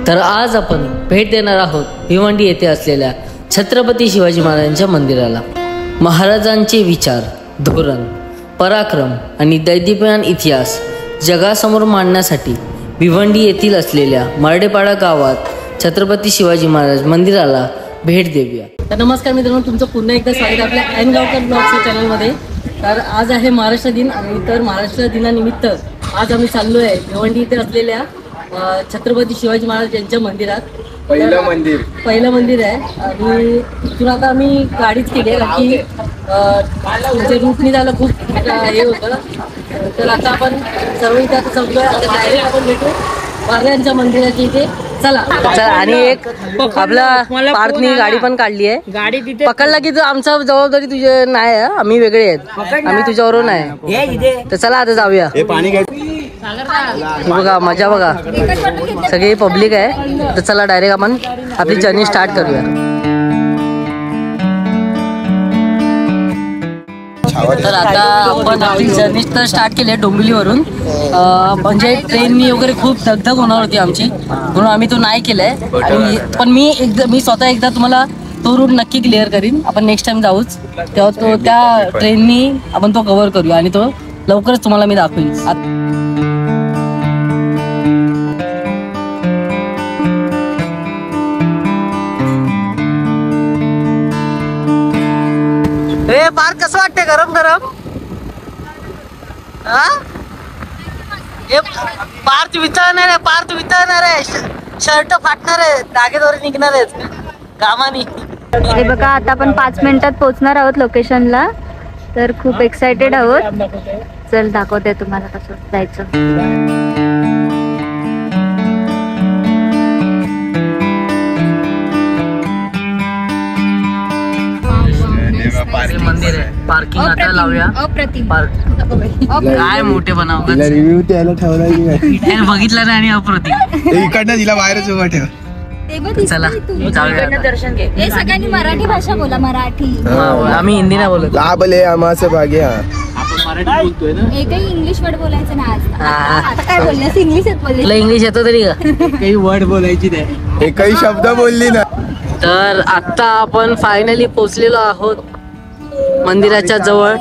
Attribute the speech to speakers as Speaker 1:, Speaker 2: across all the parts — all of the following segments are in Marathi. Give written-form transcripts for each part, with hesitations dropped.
Speaker 1: तर आज आपण भेट देणार आहोत भिवंडी येथे असलेल्या छत्रपती शिवाजी महाराजांच्या मंदिराला। महाराजांचे विचार, धोरण, पराक्रम आणि दैदिप्यमान इतिहास जगासमोर मांडण्यासाठी भिवंडी येथील असलेल्या मर्डेपाडा गावात छत्रपती शिवाजी महाराज मंदिराला भेट देऊया। तर नमस्कार मित्रांनो, तुमचं पुन्हा एकदा स्वागत आपल्या एन गावकर ब्लॉग्सच्या चॅनलमध्ये। तर आज आहे महाराष्ट्र दिन आणि तर महाराष्ट्र दिनानिमित्त आज आम्ही चाललो आहे भिवंडी येथे असलेल्या छत्रपती शिवाजी महाराज यांच्या मंदिरात। पहिलं मंदिर आहे आणि इथून आता आम्ही गाडीच केली आहे की म्हणजे रूटनी जायला खूप हे होतं। तर आता आपण सर्व इथे आता संपलोय, आता डायरेक्ट आपण भेटू महाराजांच्या मंदिराच्या इथे। चला आणि एक आपला पार्थनी गाडी पण काढली आहे, गाडी तिथे पकडला की आमचा जबाबदारी तुझे नाही, आम्ही वेगळे आहेत, आम्ही तुझ्यावरून आहे। तर चला आता जाऊया। बघा मजा बघा, सगळी पब्लिक आहे। तर चला डायरेक्ट आपण आपली जर्नी स्टार्ट करूया। तर आता आपण आपली जर्नी तर स्टार्ट केली आहे डोंबिवलीवरून। म्हणजे ट्रेननी वगैरे खूप दगदग होणार होती आमची, म्हणून आम्ही तो नाही केलाय। आणि पण मी स्वतः एकदा तुम्हाला तो रूट नक्की क्लिअर करीन। आपण नेक्स्ट टाइम जाऊच तेव्हा तो त्या ट्रेननी आपण तो कव्हर करूया आणि तो लवकरच तुम्हाला मी दाखवेन। पार्क कसं वाटते? गरम गरम पार्थ विचारणार आहे, पार्थ विचारणार आहे, शर्ट फाटणार आहे, धागेद्वारे निघणार आहेत कामानी।
Speaker 2: हे बघा आता आपण 5 मिनिटात पोहोचणार आहोत लोकेशनला, तर खूप एक्साइटेड आहोत। चल दाखवते तुम्हाला कसं जायचं।
Speaker 1: मंदिर आहे, पार्किंग आता लावूया। अप्रतिम काय मोठे बनाव,
Speaker 3: रिव्ह्यू त्याला ठेवला की
Speaker 1: बघितलं नाही आणि अप्रतिम
Speaker 3: इकडनं तिला बाहेरच उभा ठेव।
Speaker 1: चला जाऊया, दर्शन घे।
Speaker 2: हे सगळ्यांनी मराठी भाषा बोला, मराठी।
Speaker 1: आम्ही हिंदी नाही बोलत।
Speaker 3: लाभले आम्हाचं भाग्य।
Speaker 1: आपण मराठी बोलतोय ना,
Speaker 2: एकही इंग्लिश वर्ड बोलायचं नाही आज। आता काय बोलण्यास इंग्लिश येत बोलले,
Speaker 1: तुला इंग्लिश येतं तरी का? काही वर्ड बोलायची नाही,
Speaker 3: एकही शब्द बोलली ना।
Speaker 1: तर आता आपण फायनली पोहोचलेलो आहोत मंदिराच्या जवळ।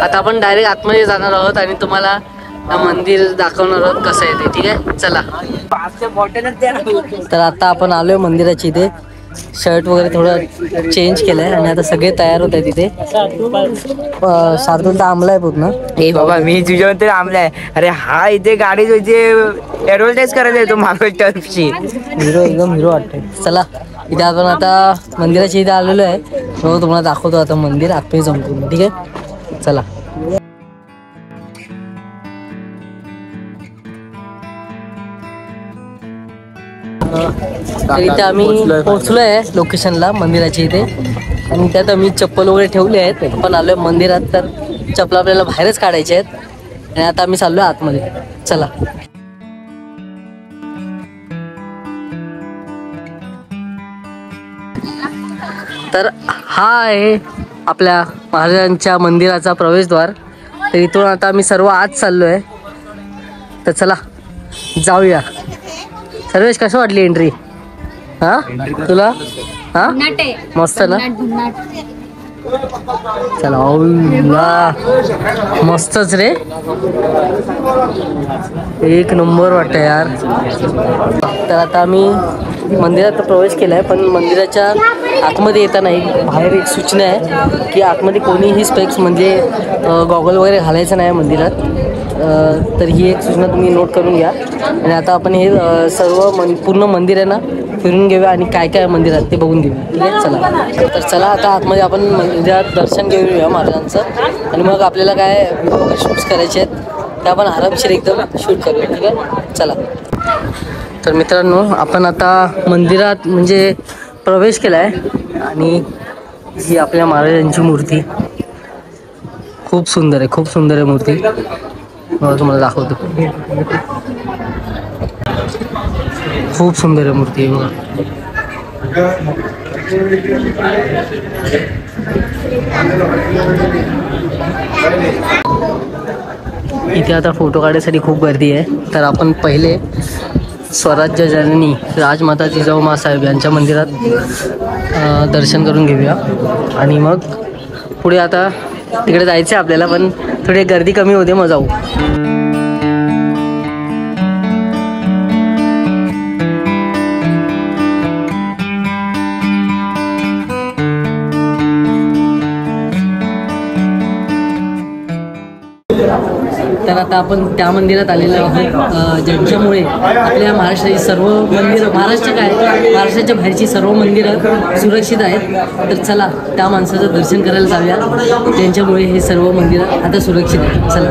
Speaker 1: आता आपण डायरेक्ट आतमध्ये जाणार आहोत आणि तुम्हाला मंदिर दाखवणार आहोत कसं आहे ते, ठीक आहे? चला। तर आता आपण आलोय मंदिराच्या इथे, शर्ट वगैरे थोडं चेंज केलंय आणि आता सगळे तयार होत आहे तिथे। शार्दूल तर आमलाय पूर्ण।
Speaker 4: ए बाबा मी तुझ्यावर तर आमलाय। अरे हा इथे गाडी ऍडव्हर्टाईज करायला येतो मागच्या टर्फची।
Speaker 1: हिरो एकदम हिरो वाटतंय। चला इथे आपण आता मंदिराच्या इथे आलेलो आहे, तो तुम्हाला दाखवतो आता मंदिर आतमध्ये जमतो, ठीक आहे? चला। तर इथे आम्ही पोहोचलो आहे लोकेशनला मंदिराच्या इथे, आणि त्यात आम्ही चप्पल वगैरे ठेवले आहेत। आपण आलोय मंदिरात, तर चप्पल आपल्याला बाहेरच काढायचे आहेत आणि आता आम्ही चाललोय आतमध्ये। चला। तर हा आहे आपल्या महाराजांच्या मंदिराचा प्रवेशद्वार। तर इथून आता आम्ही सर्व आत चाललोय, तर चला जाऊया। सर्वेश कसं वाटली एंट्री? हा तुला? हा मस्त ना? चला मस्तच रे, एक नंबर वाटतं यार। तर आता आम्ही मंदिरात प्रवेश केलाय, पण मंदिराच्या आतमध्ये येताना बाहेर एक सूचना आहे की आतमध्ये कोणीही स्पेक्स म्हणजे गॉगल वगैरे घालायचं नाही मंदिरात। तर ही एक सूचना तुम्ही नोट करून घ्या। आणि आता आपण हे सर्व पूर्ण मंदिर आहे ना फिरून घेऊया आणि काय काय मंदिरात ते बघून घेऊया, ठीक आहे? चला। तर चला आता आतमध्ये आपण मंदिरात दर्शन घेऊया महाराजांचं, आणि मग आपल्याला काय शूट्स करायचे आहेत ते आपण आरामशीर एकदम शूट करूया, ठीक आहे? चला। तर मित्रांनो आपण आता मंदिरात म्हणजे प्रवेश केला आहे, आणि ही आपल्या महाराजांची मूर्ती खूप सुंदर आहे, खूप सुंदर आहे मूर्ती। तुम्हाला दाखवतो, खूप सुंदर आहे मूर्ती बघा। इथे आता फोटो काढण्यासाठी खूप गर्दी आहे, तर आपण पहिले स्वराज्य जननी राजमाता जिजाऊ माँसाहेब यांच्या मंदिरात दर्शन करून घेऊया आणि मग पुढे आता तिकडे जायचं आहे आपल्याला, पण थोडी गर्दी कमी होते मग जाऊ. तर आता आपण त्या मंदिरात आलेलो आहोत ज्यांच्यामुळे आपल्या महाराष्ट्राची सर्व मंदिरं, महाराष्ट्र काय महाराष्ट्राच्या बाहेरची सर्व मंदिरं सुरक्षित आहेत. तर चला त्या माणसाचं दर्शन करायला जाऊया, त्यांच्यामुळे हे सर्व मंदिरं आता सुरक्षित आहेत. चला.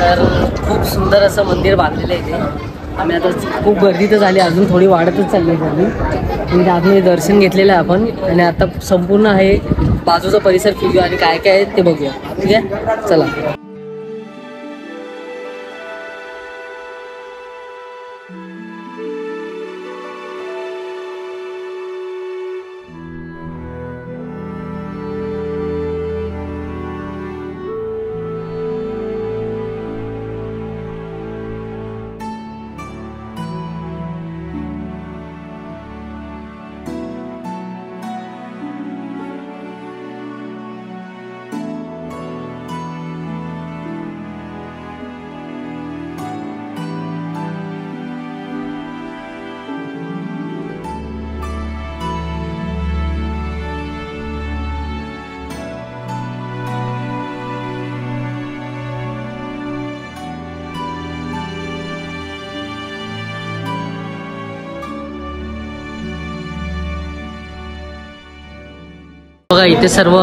Speaker 1: तर खूप सुंदर असं मंदिर बांधलेलं आहे इथे. आम्ही आता खूप गर्दी तर झाली, अजून थोडी वाढतच चालली आहे गर्दी. म्हणजे आतमध्ये दर्शन घेतलेलं आहे आपण आणि आता संपूर्ण हे बाजूचा परिसर फिरूया आणि काय काय आहे ते बघूया. ठीक आहे, चला. बघा इथे सर्व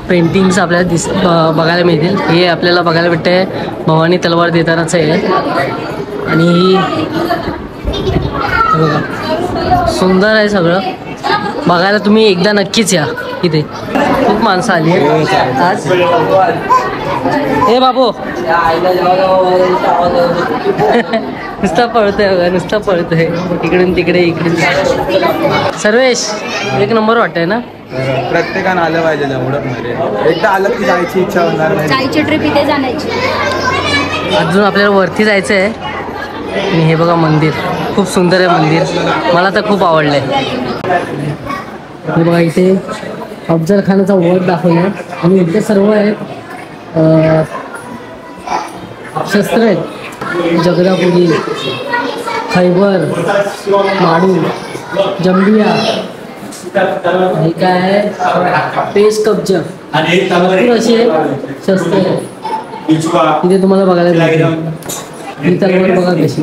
Speaker 1: पेंटिंग्स आपल्याला बघायला मिळतील. हे आपल्याला बघायला भेटते भवानी तलवार देतानाचं आहे आणि बघा सुंदर आहे सगळं. बघायला तुम्ही एकदा नक्कीच या. इथे खूप माणसं आली आज. हे बाबू नुसता पळतोय बघा, नुसता पळतोय इकडून तिकडे इकडून. सर्वेश एक नंबर वाटतंय ना.
Speaker 3: प्रत्येकानं आलं पाहिजे एवढं. एकदा आलं की जायची इच्छा होणार नाही.
Speaker 2: जायची ट्रिप इथे जाण्याची.
Speaker 1: अजून आपल्याला वरती जायचं आहे आणि हे बघा मंदिर खूप सुंदर आहे मंदिर. मला तर खूप आवडलं आहे. हे बघा इथे अफजल खानाचा वध दाखवला आहे आणि इथे सर्व आहेत शस्त्र आहेत. जगदापुरी, खैबर, माडू, जंबिया, हे काय आहे पेश कब्ज, भरपूर असे शस्त्र आहेत इथे तुम्हाला बघायला मिळतील. ही तलवार बघा कशी.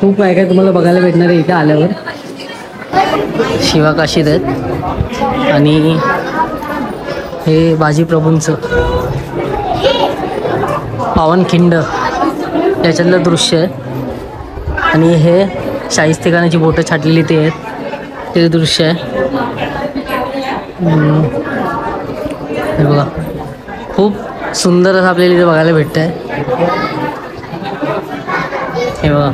Speaker 1: खूप काय काय तुम्हाला बघायला भेटणार आहे इथे आल्यावर. शिवाकाशीत आहेत आणि हे बाजीप्रभूंचं पावनखिंड याच्यातलं दृश्य आहे आणि हे शाहिस्तेखानाची बोटं छाटलेली ते आहेत ते दृश्य आहे. हे बघा खूप सुंदर असं आपल्याला इथे बघायला भेटतं आहे. हे बघा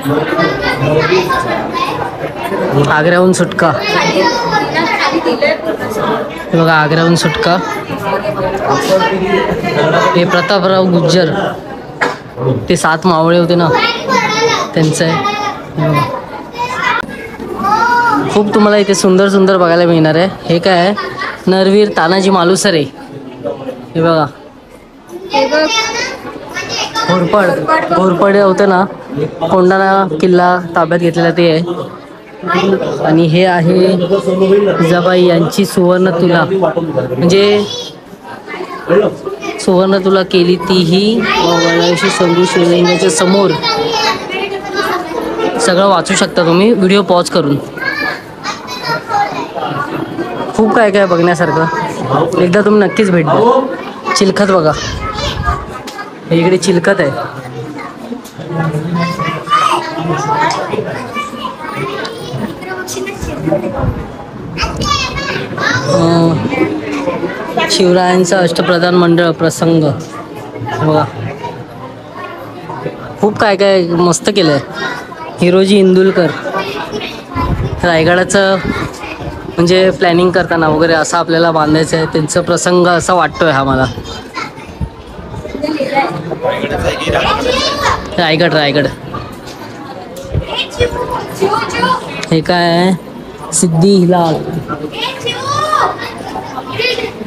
Speaker 1: आग्र्याहून सुटका. हे बघा आग्र्याहून सुटका. हे प्रतापराव गुज्जर ते 7 मावळे होते ना त्यांचं आहे. खूप तुम्हाला इथे सुंदर सुंदर बघायला मिळणार आहे. हे काय आहे नरवीर तानाजी मालुसरे. हे बघा घोरपड होतं ना कोंढाणा किल्ला ताब्यात घेतलेला ते आहे आणि हे आहे जिजाबाई यांची सुवर्ण तुला, म्हणजे सुवर्ण तुला केली तीही वळाशी संधू शिवलिंगाच्या समोर. सगळं वाचू शकता तुम्ही व्हिडिओ पॉज करून. खूप काय काय बघण्यासारखं. एकदा तुम्ही नक्कीच भेट द्या. चिलखत बघा, इकडे चिलखत आहे. शिवरायांचा अष्टप्रधान मंडळ प्रसंग बघा. खूप काय काय मस्त केलं आहे. हिरोजी इंदुलकर रायगडाचं म्हणजे प्लॅनिंग करताना वगैरे असं आपल्याला बांधायचं आहे. त्यांचा प्रसंग असा वाटतोय हा मला. रायगड रायगड. हे काय आहे? सिद्धी हिलाल.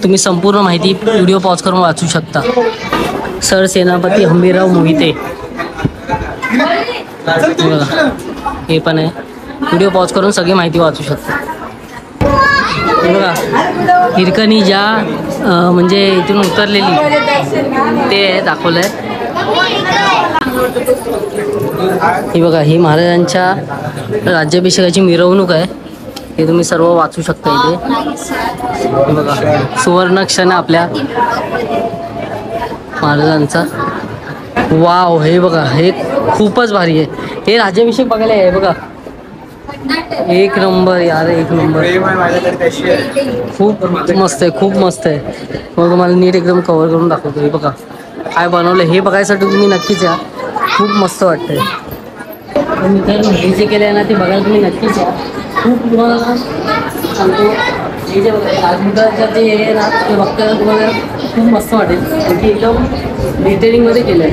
Speaker 1: तुम्ही संपूर्ण माहिती व्हिडिओ पॉज करून वाचू शकता. सरसेनापती हंबीरराव मोहिते. हे पण आहे. व्हिडिओ पॉज करून सगळी माहिती वाचू शकता. बघा हिरकणी ज्या म्हणजे इथून उतरलेली ते दाखवलंय. ही बघा ही महाराजांच्या राज्याभिषेकाची मिरवणूक आहे. हे तुम्ही सर्व वाचू शकता इथे. हे बघा सुवर्ण क्षण आपल्या महाराजांचा. वाव हे बघा हे खूपच भारी आहे. हे राज्याभिषेक बघायला आहे बघा. एक नंबर यार एक नंबर. खूप मस्त आहे खूप मस्त आहे. मग तुम्हाला नीट एकदम कव्हर करून दाखवतो. हे बघा काय बनवलं हे बघायसाठी तुम्ही नक्कीच या. खूप मस्त वाटतंय. हे जे केलं आहे ना ते बघायला तुम्ही नक्कीच या. खूप तुम्हाला सांगतो हे जे राजमुद्राचं जे आहे ना ते बघताना तुम्हाला खूप मस्त वाटेल. की एकदम डिटेलिंगमध्ये केलं आहे.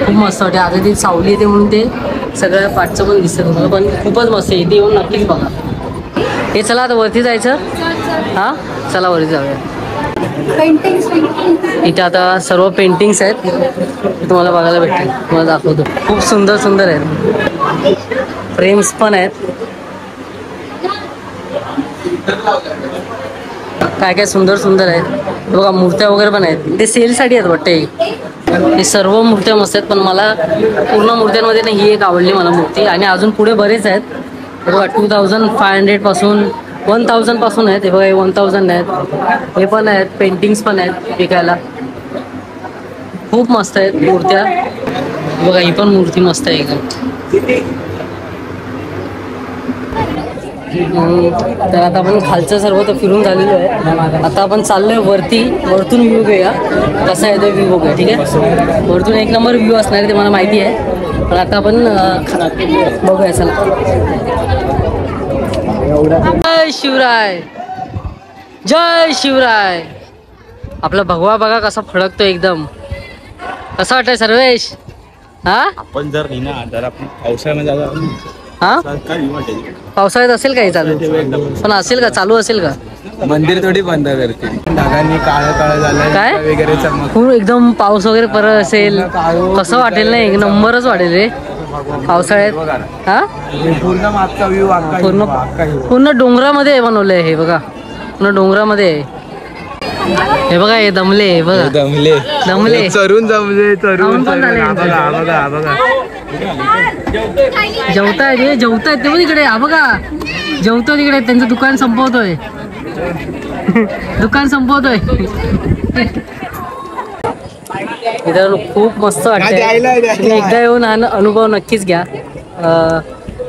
Speaker 1: खूप मस्त वाटेल. आता ती सावली येते म्हणून ते सगळ्या पाठचं पण दिसतं तुम्हाला. पण खूपच मस्त आहे. इथे येऊन नक्कीच बघा. हे चला आता वरती जायचं. हां चला वरती जाऊया. इथे आता सर्व पेंटिंग्स आहेत तुम्हाला बघायला भेटतील. तुम्हाला दाखवतो. खूप सुंदर सुंदर आहेत. फ्रेम्स पण आहेत. काय काय सुंदर सुंदर आहेत बघा. मूर्त्या वगैरे पण आहेत. ते सेलसाठी आहेत वाटते. हे सर्व मूर्त्या मस्त आहेत पण मला पूर्ण मूर्त्यांमध्ये नाही ही एक आवडली मला मूर्ती. आणि अजून पुढे बरेच आहेत बघा. 2500 पासून 1000 पासून आहेत. हे बघा हे 1000 आहेत. हे पण आहेत. पेंटिंग्स पण आहेत विकायला. खूप मस्त आहेत मूर्त्या. बघा ही पण मूर्ती मस्त आहे एकदम. तर आता आपण खालचं सर्व तर फिरून झालेलो आहे. आता आपण चाललोय वरती. वरतून व्ह्यू घेऊया कसा आहे तो व्ह्यू बघूया. ठीक आहे. वरतून एक नंबर व्ह्यू असणार आहे ते मला माहिती आहे. पण आता आपण बघूया चला. जय शिवराय जय शिवराय. आपला भगवा बघा कसा फडकतो एकदम. कसं वाटतंय सर्वेश? हा
Speaker 3: आपण जर आपण पावसाळ्यामध्ये
Speaker 1: हा पावसाळ्यात असेल का हे चालू? पण असेल का चालू असेल का?
Speaker 3: मंदिर थोडी बंद करते. ढगांनी काळं काळं झालं
Speaker 1: काय
Speaker 3: वगैरे चमक.
Speaker 1: खूप एकदम पाऊस वगैरे परत असेल कसं वाटेल ना. एक नंबरच वाटेल रे पावसाळ्यात. हा
Speaker 3: पूर्ण मागचा व्ह्यू
Speaker 1: पूर्ण डोंगरामध्ये बनवलंय. हे बघा पूर्ण डोंगरामध्ये आहे. हे बघा हे दमले. हे बघा
Speaker 3: दमले
Speaker 1: दमले
Speaker 3: चरून जमले चरून.
Speaker 1: बघा बघा जेवतायत रे जेवतायत ते पण इकडे. हा बघा जेवतो तिकडे. त्यांचं दुकान संपवतोय. दुकान संपवतोय. इथं खूप मस्त वाटतंय. तुम्ही एकदा येऊन हा अनुभव नक्कीच घ्या.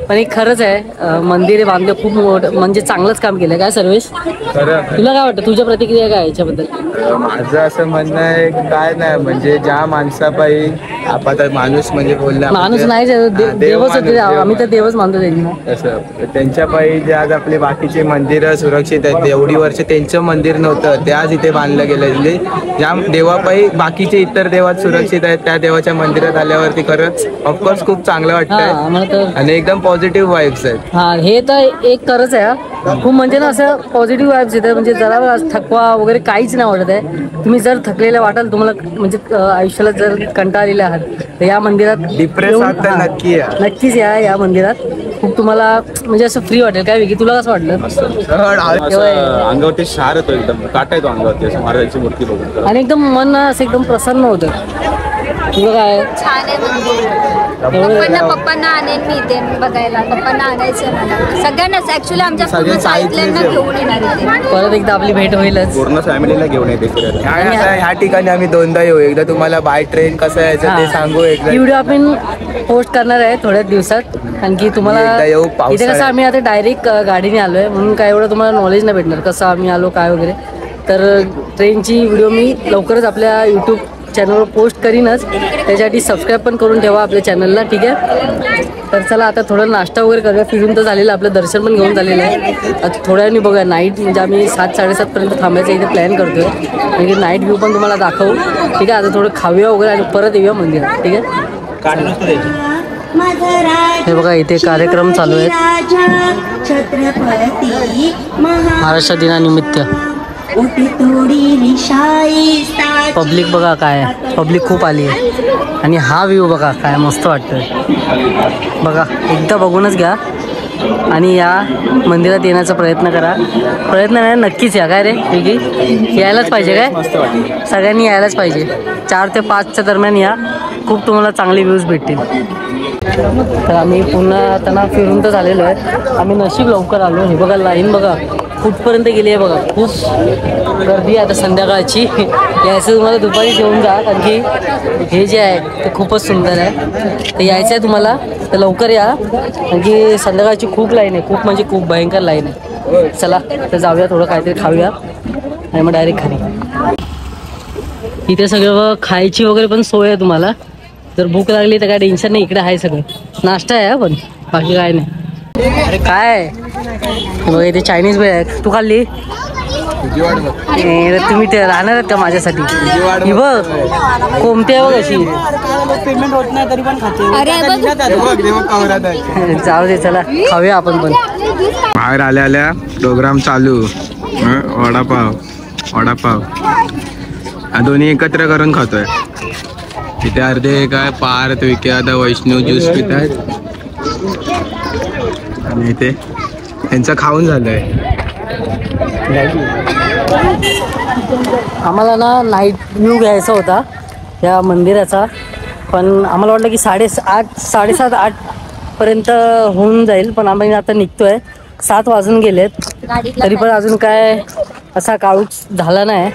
Speaker 1: पण एक खरंच आहे मंदिर बांधलं खूप मोठं म्हणजे चांगलंच काम केलं. काय सर्वेश तुला काय वाटतं? तुझ्या प्रतिक्रिया काय याच्याबद्दल?
Speaker 3: माझं असं म्हणणं आहे काय नाही म्हणजे ज्या माणसापायी आपण माणूस म्हणजे बोलला
Speaker 1: माणूस नाही देवच होते. आम्ही तर देवच मानतो त्यांना.
Speaker 3: त्यांच्या पायी जे आज आपले बाकीचे मंदिरं सुरक्षित आहेत. एवढी वर्ष त्यांचं मंदिर नव्हतं ते आज इथे बांधलं गेलं. म्हणजे ज्या देवापायी बाकीचे इतर देवात सुरक्षित आहेत त्या देवाच्या मंदिरात आल्यावरती खरंच ऑफकोर्स खूप चांगलं वाटतंय. आणि एकदम पॉझिटिव्ह वाईब्स आहेत.
Speaker 1: हा हे तर एक खरंच आहे. खूप म्हणजे ना असं पॉझिटिव्ह वाईब्स येतात. म्हणजे जरा थकवा वगैरे काहीच नाही वाटत आहे. तुम्ही जर थकलेलं वाटाल तुम्हाला म्हणजे आयुष्याला जर कंटाळलेले आहात तर या मंदिरात
Speaker 3: डिप्रेस आहात तर
Speaker 1: नक्कीच या मंदिरात. खूप तुम्हाला म्हणजे असं फ्री वाटेल. काय वेगळी तुला कसं वाटलं?
Speaker 3: अंगावरती शार येतो एकदम काटा येतो अंगावरती असं महाराजांची मूर्ती बघून.
Speaker 1: आणि एकदम मन असं एकदम प्रसन्न होतं. तुझं काय
Speaker 2: छान आहे. पप्पांना आणेन मी इथे बघायला. पप्पांना आणायचं मला सगळ्यांनाच. ऍक्च्युली आमच्या पूर्ण साईडल्यांना घेऊन येणार.
Speaker 1: परत एकदा आपली भेट होईलच.
Speaker 3: पूर्ण फॅमिलीला घेऊन येते. ह्या ठिकाणी आम्ही दोनदा येऊ. एकदा तुम्हाला बाय ट्रेन कसं यायचं ते सांगू. एकदा
Speaker 1: व्हिडिओ आपण पोस्ट करणार आहे थोड्याच दिवसात. कारण की तुम्हाला इथे कसं आम्ही आता डायरेक्ट गाडीने आलोय म्हणून काय एवढं तुम्हाला नॉलेज नाही भेटणार कसं आम्ही आलो काय वगैरे. तर ट्रेनची व्हिडिओ मी लवकरच आपल्या यूट्यूब चॅनलवर पोस्ट करीनच. त्याच्यासाठी सबस्क्राईब पण करून ठेवा आपल्या चॅनलला. ठीक आहे. तर चला आता थोडं नाश्ता वगैरे करूया. फिरून तर झालेलं, आपलं दर्शन पण घेऊन झालेलं आहे. आता थोड्या वेळाने बघूया नाईट, म्हणजे आम्ही 7-7:30 पर्यंत थांबायचं इथे प्लॅन करतोय. म्हणजे नाईट व्ह्यू पण तुम्हाला दाखवू. ठीक आहे, आता थोडं खाऊया वगैरे आणि परत येऊया मंदिरात. ठीक आहे. हे बघा इथे कार्यक्रम चालू आहेत महाराष्ट्र दिनानिमित्त. पब्लिक बघा काय, पब्लिक खूप आली आहे. आणि हा व्ह्यू बघा काय मस्त वाटतोय. बघा एकदा बघूनच घ्या आणि या मंदिरात येण्याचा प्रयत्न करा. प्रयत्न नाही, नक्कीच या. काय रे की यायलाच पाहिजे काय, सगळ्यांनी यायलाच पाहिजे. 4 ते 5च्या दरम्यान या, खूप तुम्हाला चांगले व्ह्यूज भेटतील. तर आम्ही पुन्हा त्यांना फिरून तर झालेलो आहे. आम्ही नशीब लवकर आलो. हे बघा लाईन बघा कुठपर्यंत गेली आहे बघा. खूप गर्दी आहे आता संध्याकाळची. यायचं तुम्हाला दुपारी जेवून जा, कारण की हे जे आहे ते खूपच सुंदर आहे. तर यायचं आहे तुम्हाला तर लवकर या, कारण की संध्याकाळची खूप लाईन आहे. खूप म्हणजे खूप भयंकर लाईन आहे. चला तर जाऊया, थोडं काहीतरी खाऊया आणि मग डायरेक्ट खाली. इथे सगळं खायची वगैरे पण सोय आहे तुम्हाला. जर भूक लागली तर काय टेन्शन नाही, इकडे आहे सगळं. नाश्ता आहे पण बाकी काय नाही. अरे काय बघ इथे चायनीज भेळ आहे. तू खाल्ली? तुम्ही ते राहणार आहेत का माझ्यासाठी? ही बघ कोणती आहे बघ अशी. पेमेंट होत नाही तरी पण खाते. जाऊ दे, चला खाऊया आपण पण.
Speaker 3: बाहेर आल्या आल्या प्रोग्राम चालू. वडापाव दोन्ही एकत्र करून खातोय. तिथे अर्धे काय पार्थ विके आता वैष्णव ज्यूस पित आहेत आणि इथे त्यांचं खाऊन झालंय.
Speaker 1: आम्हाला ना नाईट व्ह्यू घ्यायचा होता या मंदिराचा, पण आम्हाला वाटलं की 7:30-8 पर्यंत होऊन जाईल. पण आम्ही आता निघतोय, 7 वाजून गेलेत तरी पण अजून काय असा काळूच झाला नाही.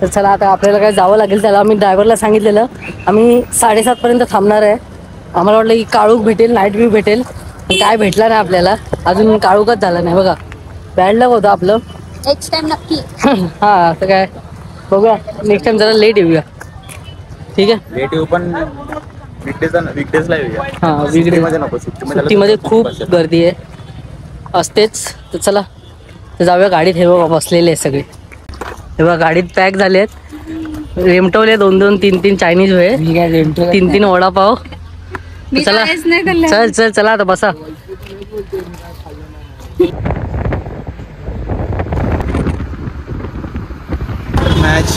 Speaker 1: तर चला आता आपल्याला काय जावं लागेल. त्याला आम्ही ड्रायव्हरला सांगितलेलं आम्ही 7:30 पर्यंत थांबणार आहे. आम्हाला वाटलं की काळूक भेटेल, नाईट व्ह्यू भेटेल, पण काय भेटला नाही आपल्याला. अजून काळूकच झाला नाही बघा. बॅड लक होतं आपलं.
Speaker 2: नेक्स्ट टाइम नक्की.
Speaker 1: हा आता काय बघूया, नेक्स्ट टाइम जरा लेट येऊया. ठीक आहे,
Speaker 3: लेट येऊ पण वीकडेजला येऊया.
Speaker 1: हां वीकडेमध्ये नको, सुट्टीमध्ये खूप गर्दी आहे असतेच. तर चला तर जाऊया. गाडीत हे बघा बसलेले आहे सगळे. हे बघा गाडीत पॅक झाले आहेत. रेमटवले 2-2, 3-3 चायनीज होय, 3-3 वडापाव. चला चल चला आता बसा.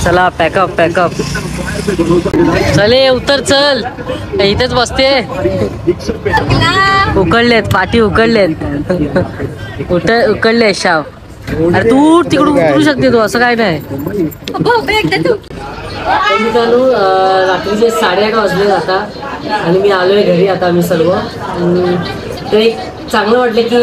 Speaker 1: चला पॅकअप चले उतर चल. इथेच बसते. उकडलेत पाठी, उकडलेत उकडले शाव. अरे तू तिकडून उतरू शकते तू, असं काय नाही. मित्रांनो रात्रीचे 8:30 वाजले आता आणि मी आलोय घरी आता. आम्ही सर्व तर एक चांगलं वाटलं की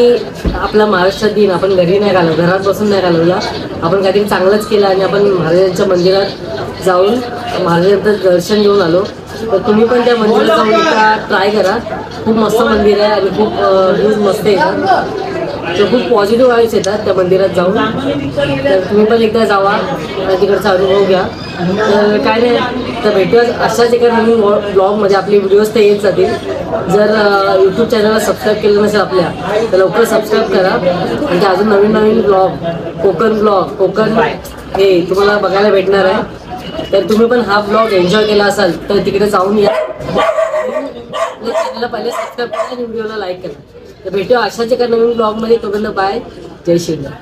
Speaker 1: आपला महाराष्ट्र दिन आपण घरी नाही घालवला, घरात बसून नाही घालवला. आपण काहीतरी चांगलंच केलं आणि आपण महाराजांच्या मंदिरात जाऊन महाराजांचं दर्शन घेऊन आलो. तर तुम्ही पण त्या मंदिरात जाऊन एकदा ट्राय करा. खूप मस्त मंदिर आहे आणि खूप व्ह्यूज मस्त येतात. तर खूप पॉझिटिव्ह वाईब्स येतात त्या मंदिरात जाऊन. तर तुम्ही पण एकदा जावा आणि तिकडचा अनुभव घ्या. तर काय नाही, तर भेटूया अशाच एका नवीन ब्लॉगमध्ये. आपले व्हिडिओज तर येत जातील. जर यूट्यूब चॅनलला सबस्क्राईब केलं नसेल आपल्या, तर लवकर सबस्क्राईब करा. म्हणजे अजून नवीन ब्लॉग, कोकण हे तुम्हाला बघायला भेटणार आहे. तर तुम्ही पण हा ब्लॉग एन्जॉय केला असाल तर तिकडे जाऊन या. चॅनलला पहिले सबस्क्राईब करा आणि व्हिडिओला लाईक करा. तर भेटूया अशाच एका नवीन ब्लॉगमध्ये. तोपर्यंत बाय, जय श्रीराम.